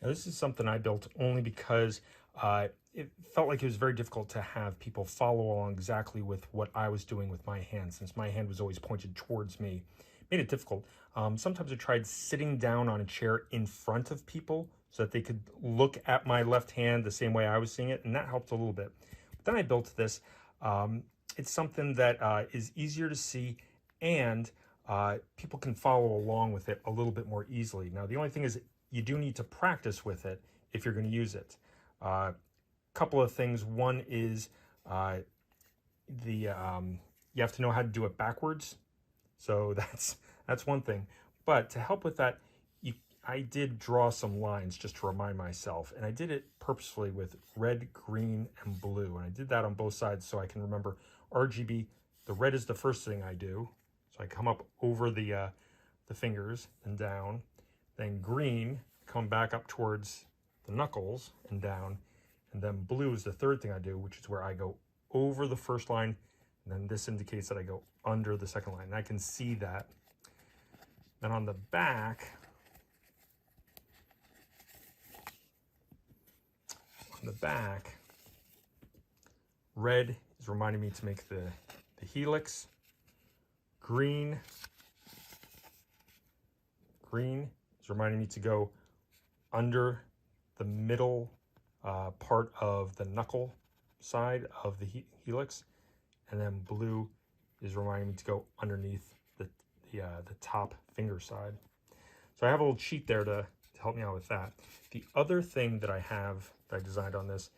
Now, this is something I built only because it felt like it was very difficult to have people follow along exactly with what I was doing with my hand, since my hand was always pointed towards me. It made it difficult. Sometimes I tried sitting down on a chair in front of people so that they could look at my left hand the same way I was seeing it, and that helped a little bit. But then I built this. It's something that is easier to see, and people can follow along with it a little bit more easily. Now, the only thing is you do need to practice with it if you're going to use it. Couple of things. One is you have to know how to do it backwards. So that's one thing. But to help with that, I did draw some lines just to remind myself, and I did it purposefully with red, green, and blue. And I did that on both sides so I can remember RGB. The red is the first thing I do, so I come up over the fingers and down. Then green, come back up towards the knuckles and down. And then blue is the third thing I do, which is where I go over the first line. And then this indicates that I go under the second line. And I can see that. Then on the back, red is reminding me to make the helix. Green is reminding me to go under the middle part of the knuckle side of the helix, and then blue is reminding me to go underneath the top finger side. So I have a little sheet there to help me out with that. The other thing that I have that I designed on this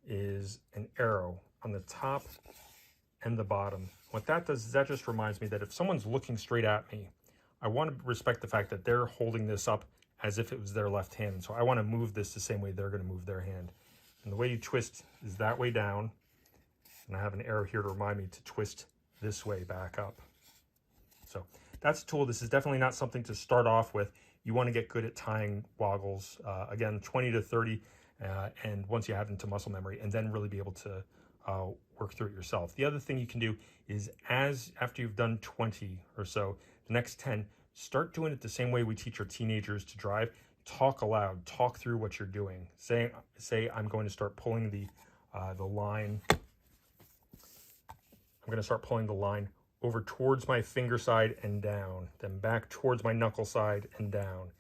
is an arrow on the top and the bottom. What that does is that just reminds me that if someone's looking straight at me, I want to respect the fact that they're holding this up as if it was their left hand. So I want to move this the same way they're going to move their hand. And the way you twist is that way down. And I have an arrow here to remind me to twist this way back up. So that's a tool. This is definitely not something to start off with. You want to get good at tying woggles. Again, 20 to 30. And once you have into muscle memory, and then really be able to work through it yourself. The other thing you can do is after you've done 20 or so, the next 10, start doing it the same way we teach our teenagers to drive. Talk aloud, talk through what you're doing. Say I'm going to start pulling the line. I'm going to start pulling the line over towards my finger side and down, then back towards my knuckle side and down.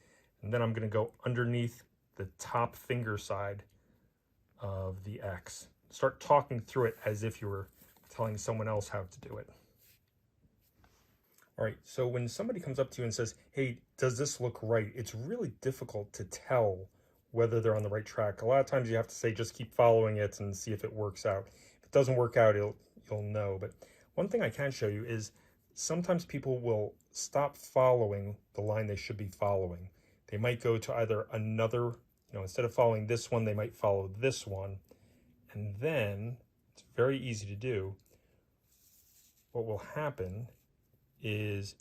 And then I'm going to go underneath the top finger side of the X. Start talking through it as if you were telling someone else how to do it. All right, so when somebody comes up to you and says, hey, does this look right? It's really difficult to tell whether they're on the right track. A lot of times you have to say, just keep following it and see if it works out. If it doesn't work out, you'll know. But one thing I can show you is sometimes people will stop following the line they should be following. They might go to either another, instead of following this one, they might follow this one. And then, it's very easy to do, what will happen is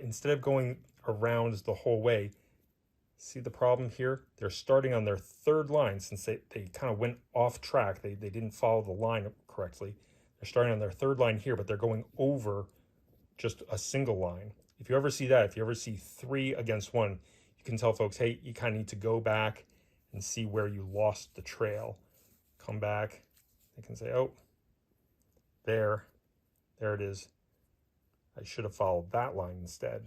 instead of going around the whole way, see the problem here? They're starting on their third line since they kind of went off track. They didn't follow the line correctly. They're starting on their third line here, but they're going over just a single line. If you ever see that, if you ever see 3 against 1, you can tell folks, hey, you kind of need to go back and see where you lost the trail. Come back. They can say, oh, there it is. I should have followed that line instead.